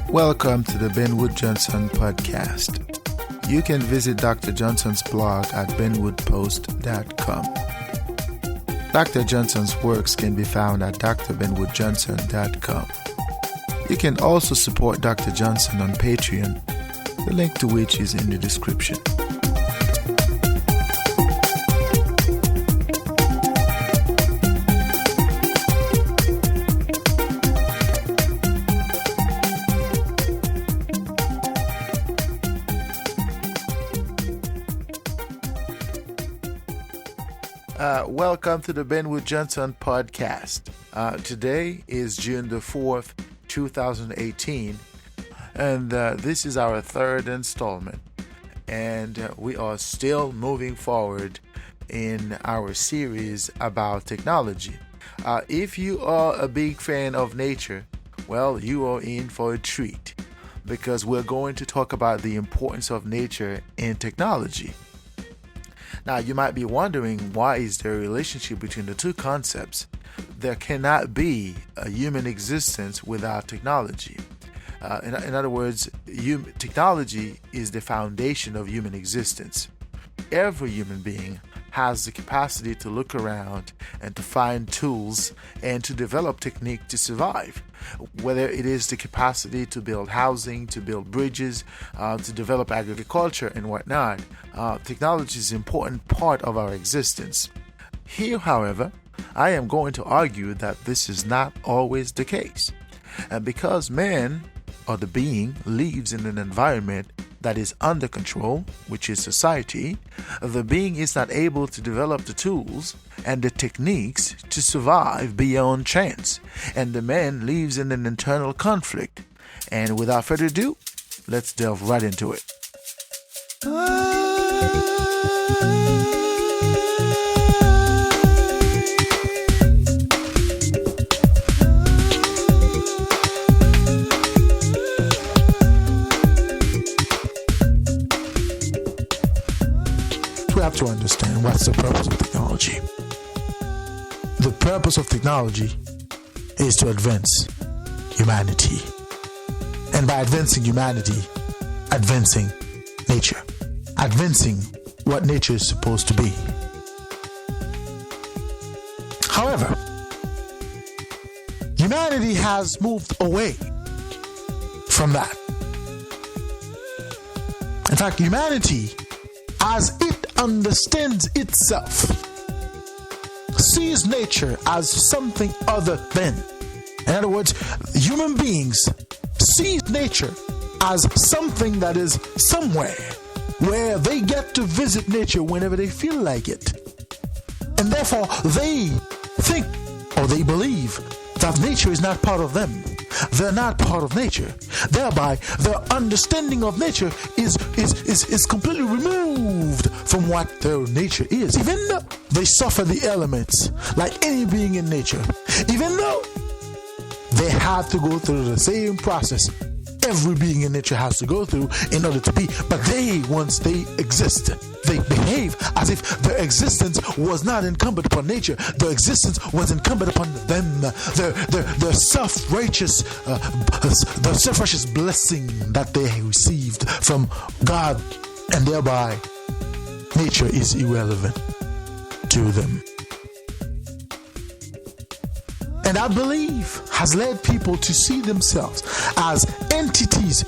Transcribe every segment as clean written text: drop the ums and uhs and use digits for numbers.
Welcome to the Ben Wood Johnson podcast. You can visit Dr. Johnson's blog at benwoodpost.com. Dr. Johnson's works can be found at drbenwoodjohnson.com. You can also support Dr. Johnson on Patreon, the link to which is in the description. Welcome to the Ben Wood Johnson podcast. Today is June the 4th, 2018, and this is our third installment. And we are still moving forward in our series about technology. If you are a big fan of nature, well, you are in for a treat, because we're going to talk about the importance of nature in technology. Now, you might be wondering, why is there a relationship between the two concepts? There cannot be a human existence without technology. In other words, technology is the foundation of human existence. Every human being has the capacity to look around and to find tools and to develop technique to survive. Whether it is the capacity to build housing, to build bridges, to develop agriculture and whatnot, technology is an important part of our existence. Here, however, I am going to argue that this is not always the case. And because man, or the being, lives in an environment that is under control, which is society, the being is not able to develop the tools and the techniques to survive beyond chance, and the man lives in an internal conflict. And without further ado, let's delve right into it. We have to understand what's the purpose of technology. The purpose of technology is to advance humanity. And by advancing humanity, advancing nature. Advancing what nature is supposed to be. However, humanity has moved away from that. In fact, humanity, as it understands itself, sees nature as something other than. In other words, human beings see nature as something that is somewhere where they get to visit nature whenever they feel like it. And therefore, they think or they believe that nature is not part of them. They're not part of nature. Thereby, their understanding of nature is completely removed from what their nature is. Even though they suffer the elements like any being in nature, even though they have to go through the same process every being in nature has to go through in order to be, but they, once they exist, they behave as if their existence was not incumbent upon nature. Their existence was incumbent upon them. Their self-righteous blessing that they received from God, and thereby nature is irrelevant to them. And I believe has led people to see themselves as entities,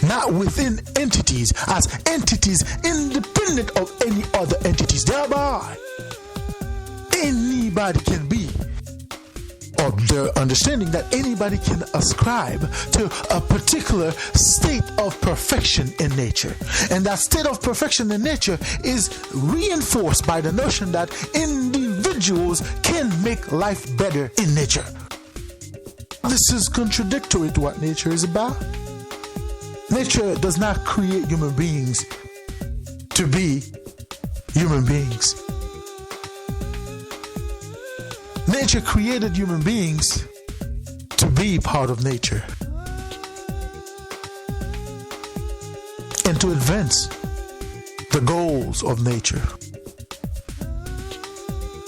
not within entities, as entities independent of any other entities. Thereby, anybody can be, or their understanding that anybody can ascribe to a particular state of perfection in nature. And that state of perfection in nature is reinforced by the notion that individuals can make life better in nature. This is contradictory to what nature is about. Nature does not create human beings to be human beings. Nature created human beings to be part of nature and to advance the goals of nature.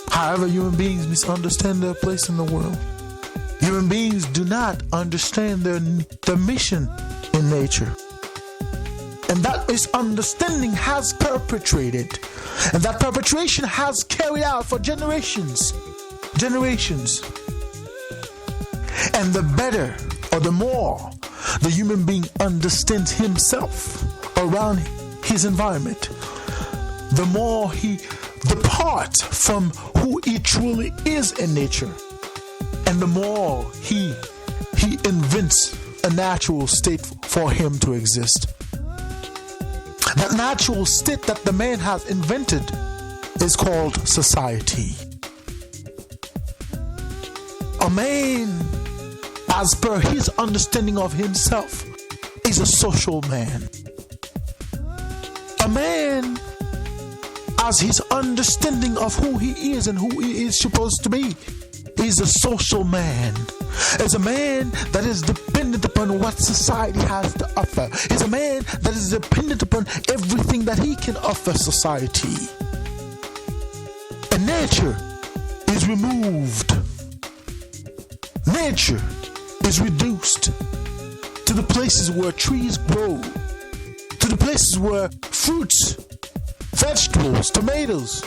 However, human beings misunderstand their place in the world. Human beings do not understand their mission in nature. And that misunderstanding has perpetrated. And that perpetration has carried out for generations. And the better or the more the human being understands himself around his environment, the more he departs from who he truly is in nature, and the more he invents a natural state for him to exist. That natural state that the man has invented is called society. A man, as per his understanding of himself, is a social man. A man, as his understanding of who he is and who he is supposed to be, is a social man. Is a man that is dependent upon what society has to offer. Is a man that is dependent upon everything that he can offer society. And nature is removed. Nature is reduced to the places where trees grow, to the places where fruits, vegetables, tomatoes,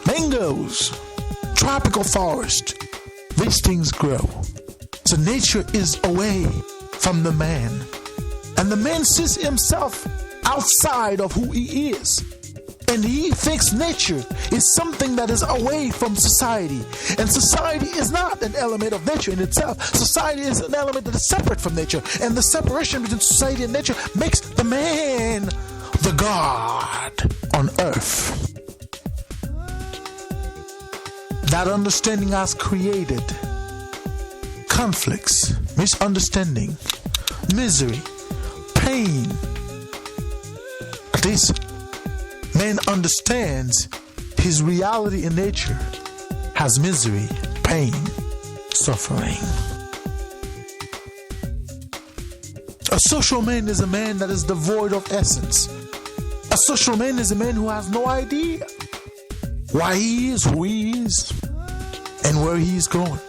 mangoes, tropical forest, these things grow. So nature is away from the man. And the man sees himself outside of who he is. And he thinks nature is something that is away from society. And society is not an element of nature in itself. Society is an element that is separate from nature. And the separation between society and nature makes the man the God on earth. That understanding has created conflicts, misunderstanding, misery, pain. This man understands his reality in nature has misery, pain, suffering. A social man is a man that is devoid of essence. A social man is a man who has no idea why he is who he is and where he is going.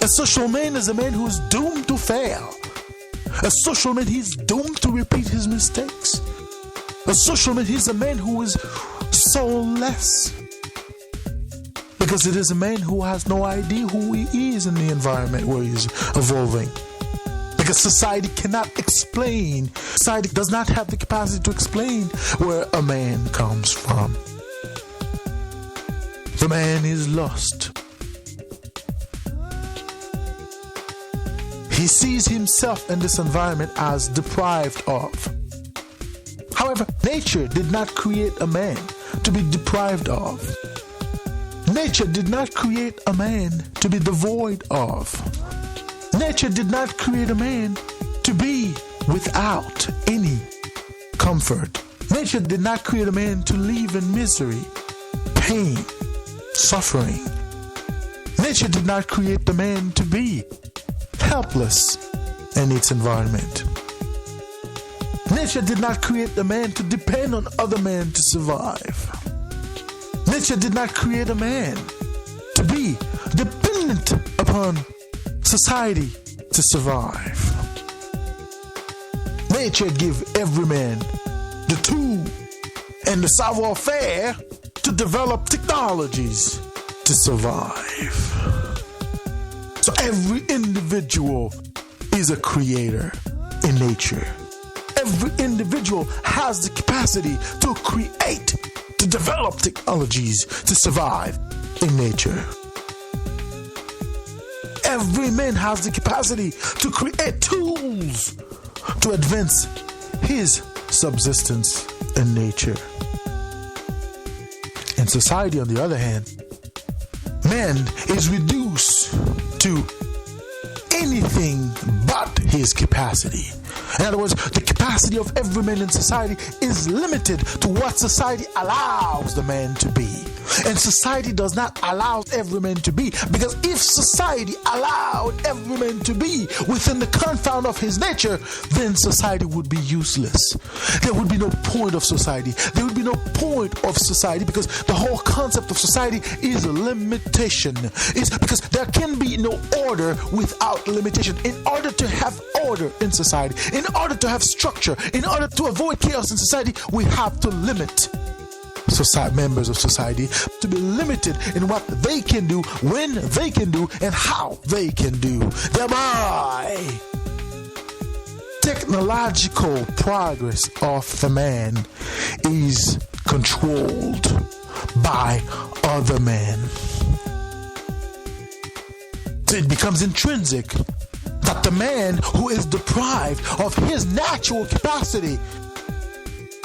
A social man is a man who is doomed to fail. A social man, he's doomed to repeat his mistakes. A social man, he's a man who is soulless. Because it is a man who has no idea who he is in the environment where he's evolving. Because society cannot explain. Society does not have the capacity to explain where a man comes from. The man is lost. He sees himself in this environment as deprived of. However, nature did not create a man to be deprived of. Nature did not create a man to be devoid of. Nature did not create a man to be without any comfort. Nature did not create a man to live in misery, pain, suffering. Nature did not create the man to be helpless in its environment. Nature did not create the man to depend on other men to survive. Nature did not create a man to be dependent upon society to survive. Nature gave every man the tool and the savoir-faire to develop technologies to survive. So every individual is a creator in nature. Every individual has the capacity to create, to develop technologies to survive in nature. Every man has the capacity to create tools to advance his subsistence in nature. In society, on the other hand, man is reduced to anything but his capacity. In other words, the capacity of every man in society is limited to what society allows the man to be. And society does not allow every man to be. Because if society allowed every man to be within the confine of his nature, then society would be useless. There would be no point of society. There would be no point of society, because the whole concept of society is limitation. It's because there can be no order without limitation. In order to have order in society, in order to have structure, in order to avoid chaos in society, we have to limit members of society to be limited in what they can do, when they can do, and how they can do. Thereby, technological progress of the man is controlled by other men. So it becomes intrinsic that the man who is deprived of his natural capacity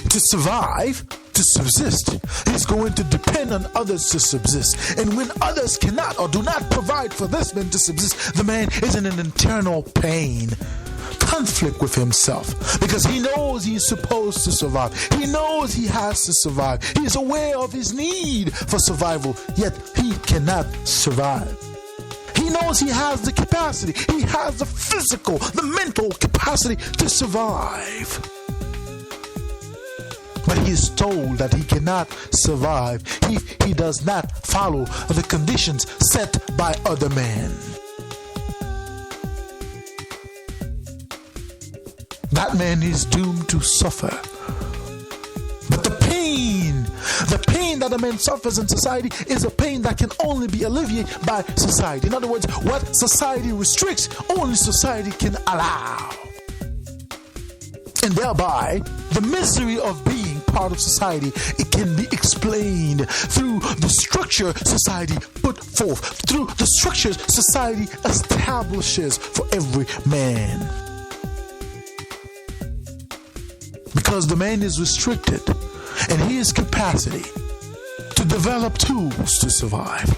to survive, to subsist, is going to depend on others to subsist. And when others cannot or do not provide for this man to subsist, the man is in an internal pain, conflict with himself, because he knows he's supposed to survive. He knows he has to survive. He is aware of his need for survival, yet he cannot survive. He knows he has the capacity, he has the physical, the mental capacity to survive. But he is told that he cannot survive if he does not follow the conditions set by other men. That man is doomed to suffer. But the pain that a man suffers in society is a pain that can only be alleviated by society. In other words, what society restricts, only society can allow. And thereby, the misery of being part of society, it can be explained through the structure society put forth, through the structures society establishes for every man. Because the man is restricted in his capacity to develop tools to survive,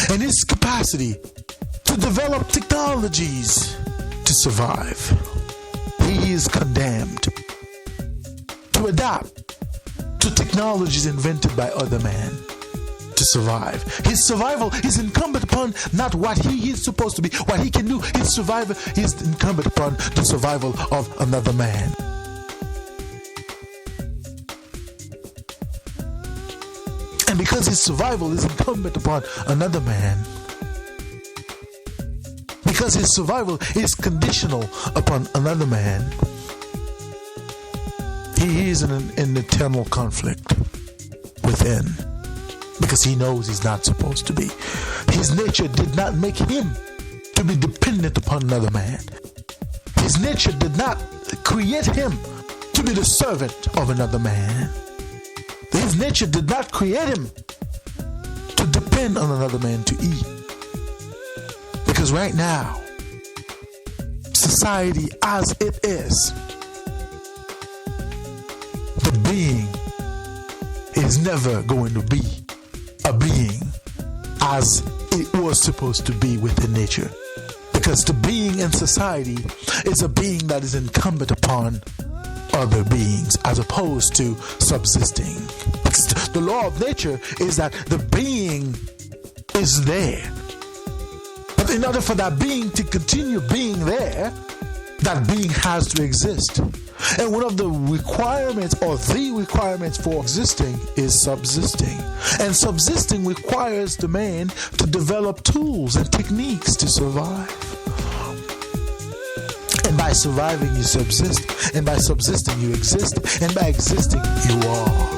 and his capacity to develop technologies to survive, he is condemned to adapt to technologies invented by other men to survive. His survival is incumbent upon not what he is supposed to be, what he can do. His survival is incumbent upon the survival of another man. And because his survival is incumbent upon another man, because his survival is conditional upon another man, he is in an eternal conflict within, because he knows he's not supposed to be. His nature did not make him to be dependent upon another man. His nature did not create him to be the servant of another man. His nature did not create him to depend on another man to eat. Because right now, society as it is, the being is never going to be a being as it was supposed to be within nature. Because the being in society is a being that is incumbent upon other beings as opposed to subsisting. Because the law of nature is that the being is there. But in order for that being to continue being there, that being has to exist. And one of the requirements, or the requirements for existing, is subsisting. And subsisting requires the man to develop tools and techniques to survive. And by surviving, you subsist. And by subsisting, you exist. And by existing, you are.